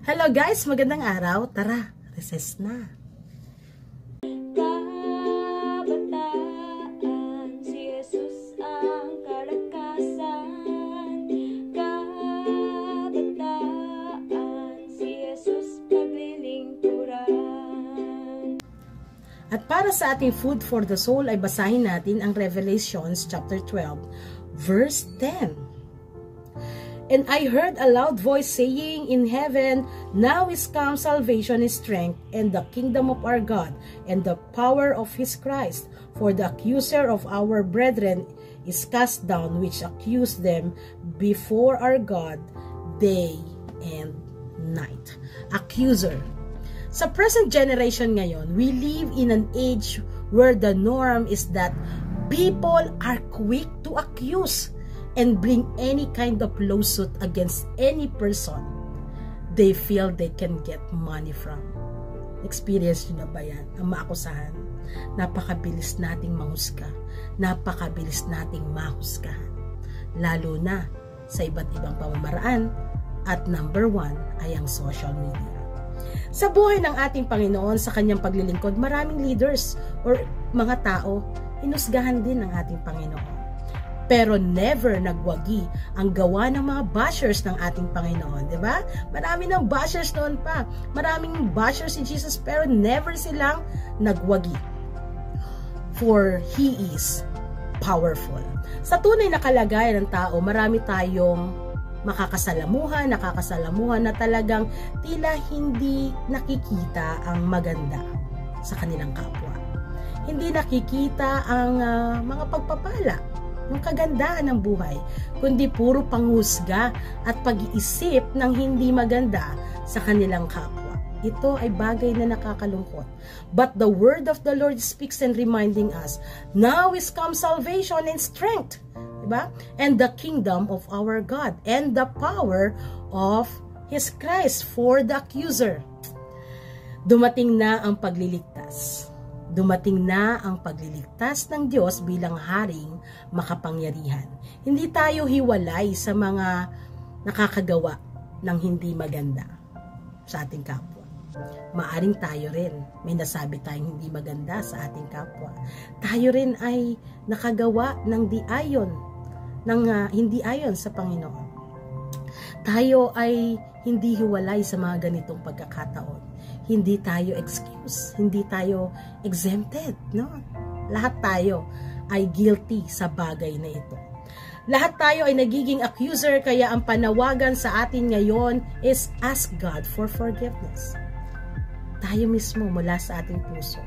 Hello guys, magandang araw. Tara, recess na. Kabataan, si Jesus ang kalakasan. Kabataan, si Jesus paglilingkuran. At para sa ating food for the soul ay basahin natin ang Revelations chapter 12, verse 10. And I heard a loud voice saying in heaven, Now is come salvation and strength, and the kingdom of our God, and the power of his Christ. For the accuser of our brethren is cast down, which accused them before our God day and night. Accuser. Sa present generation ngayon, we live in an age where the norm is that people are quick to accuse and bring any kind of lawsuit against any person they feel they can get money from. Experience nyo na ba yan? Ang maakusahan. Napakabilis nating mahusga. Napakabilis nating mahusgahan. Lalo na sa iba't ibang pamamaraan. At number 1 ay ang social media. Sa buhay ng ating Panginoon, sa kanyang paglilingkod, maraming leaders or mga tao, hinusgahan din ng ating Panginoon. Pero never nagwagi ang gawa ng mga bashers ng ating Panginoon, di ba? Marami ng bashers noon pa. Maraming bashers si Jesus pero never silang nagwagi. For He is powerful. Sa tunay na kalagayan ng tao, marami tayong nakakasalamuhan na talagang tila hindi nakikita ang maganda sa kanilang kapwa. Hindi nakikita ang mga pagpapala, yung kagandaan ng buhay, kundi puro panghusga at pag-iisip ng hindi maganda sa kanilang kapwa. Ito ay bagay na nakakalungkot. But the word of the Lord speaks and reminding us, now is come salvation and strength, diba? And the kingdom of our God and the power of His Christ. For the accuser, dumating na ang pagliligtas. Dumating na ang pagliligtas ng Diyos bilang haring makapangyarihan. Hindi tayo hiwalay sa mga nakakagawa ng hindi maganda sa ating kapwa. Maaring tayo rin, may nasabi tayong hindi maganda sa ating kapwa. Tayo rin ay nakagawa ng hindi ayon sa Panginoon. Tayo ay hindi hiwalay sa mga ganitong pagkakataon. Hindi tayo excuse, hindi tayo exempted, no? Lahat tayo ay guilty sa bagay na ito. Lahat tayo ay nagiging accuser, kaya ang panawagan sa atin ngayon is ask God for forgiveness. Tayo mismo mula sa ating puso.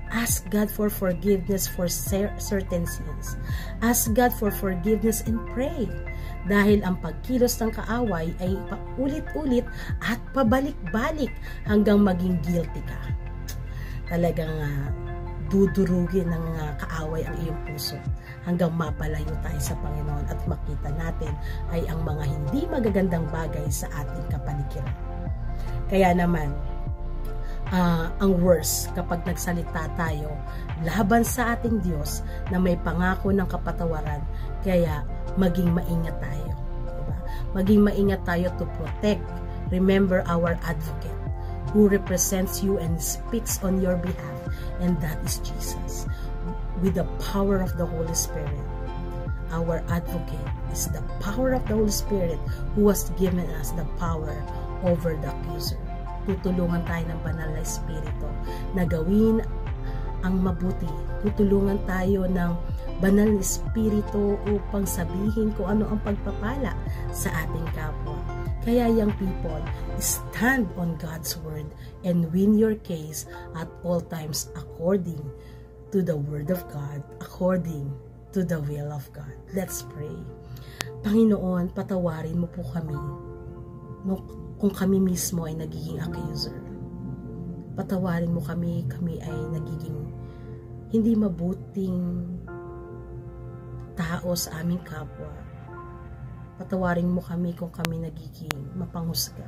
Ask God for forgiveness for certain sins. Ask God for forgiveness and pray. Dahil ang pagkilos ng kaaway ay paulit-ulit at pabalik-balik hanggang maging guilty ka. Talagang dudurugin ng kaaway ang iyong puso hanggang mapalayo tayo sa Panginoon at makita natin ay ang mga hindi magagandang bagay sa ating kapaligiran. Kaya naman, ang worst kapag nagsalita tayo laban sa ating Diyos na may pangako ng kapatawaran, kaya maging maingat tayo, diba? Maging maingat tayo to protect. Remember our advocate who represents you and speaks on your behalf, and that is Jesus. With the power of the Holy Spirit, our advocate is the power of the Holy Spirit who has given us the power over the accuser. Tutulungan tayo ng banal na Espiritu na gawin ang mabuti. Tutulungan tayo ng banal na Espiritu upang sabihin kung ano ang pagpapala sa ating kapwa. Kaya young people, stand on God's word and win your case at all times according to the word of God, according to the will of God. Let's pray. Panginoon, patawarin mo po kami kung kami mismo ay nagiging accuser. Patawarin mo kami ay nagiging hindi mabuting tao sa aming kapwa. Patawarin mo kami kung kami nagiging mapanghusga.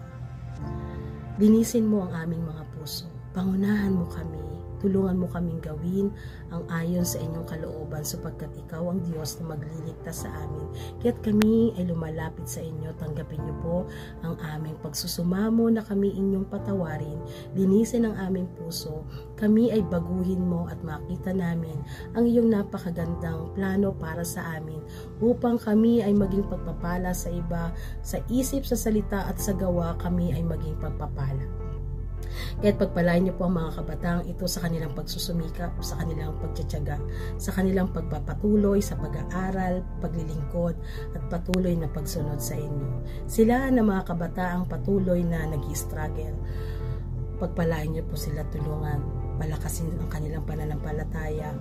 Linisin mo ang aming mga puso. Pangunahan mo kami Tulungan mo kaming gawin ang ayon sa inyong kalooban sapagkat ikaw ang Diyos na magliligtas sa amin. Kaya't kami ay lumalapit sa inyo. Tanggapin niyo po ang aming pagsusumamo na kami inyong patawarin. Linisin ang aming puso. Kami ay baguhin mo at makita namin ang iyong napakagandang plano para sa amin upang kami ay maging pagpapala sa iba, sa isip, sa salita at sa gawa kami ay maging pagpapala. Kaya't pagpalain niyo po ang mga kabataang ito sa kanilang pagsusumikap, sa kanilang pagtsatsaga, sa kanilang pagpapatuloy sa pag-aaral, paglilingkod, at patuloy na pagsunod sa inyo. Sila na mga kabataang patuloy na nag-i-struggle. Pagpalain niyo po sila, tulungan, palakasin ang kanilang pananampalataya,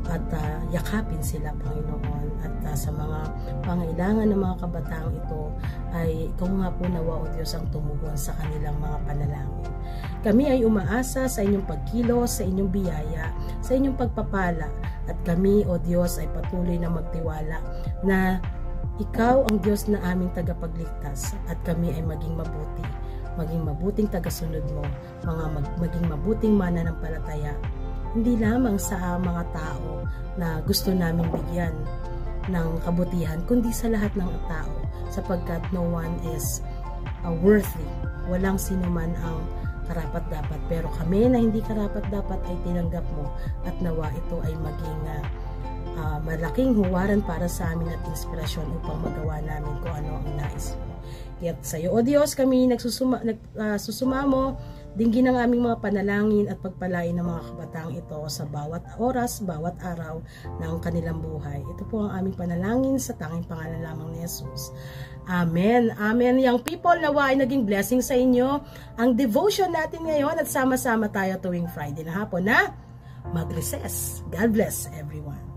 at yakapin sila, Panginoon. At sa mga pangailangan ng mga kabataang ito ay ikaw nga po nawa, O Diyos, ang tumugon sa kanilang mga panalangin. Kami ay umaasa sa inyong pagkilos, sa inyong biyaya, sa inyong pagpapala, at kami, O Diyos, ay patuloy na magtiwala na ikaw ang Diyos na aming tagapagligtas at kami ay maging mabuting tagasunod mo, maging mabuting mananampalataya, hindi lamang sa mga tao na gusto namin bigyan ng kabutihan, kundi sa lahat ng tao, sapagkat no one is worthy. Walang sino man ang karapat-dapat, pero kami na hindi karapat-dapat ay tinanggap mo, at nawa ito ay maging malaking huwaran para sa amin at inspirasyon upang magawa namin kung ano ang nais mo. Kaya sa iyo, O Diyos, kami nagsusumamo, dinggin ang aming mga panalangin at pagpalain ng mga kabataang ito sa bawat oras, bawat araw ng kanilang buhay. Ito po ang aming panalangin sa tanging pangalan lamang ni Jesus. Amen. Amen. Young people, nawa ay naging blessing sa inyo ang devotion natin ngayon at sama-sama tayo tuwing Friday na hapon na mag-recess. God bless everyone.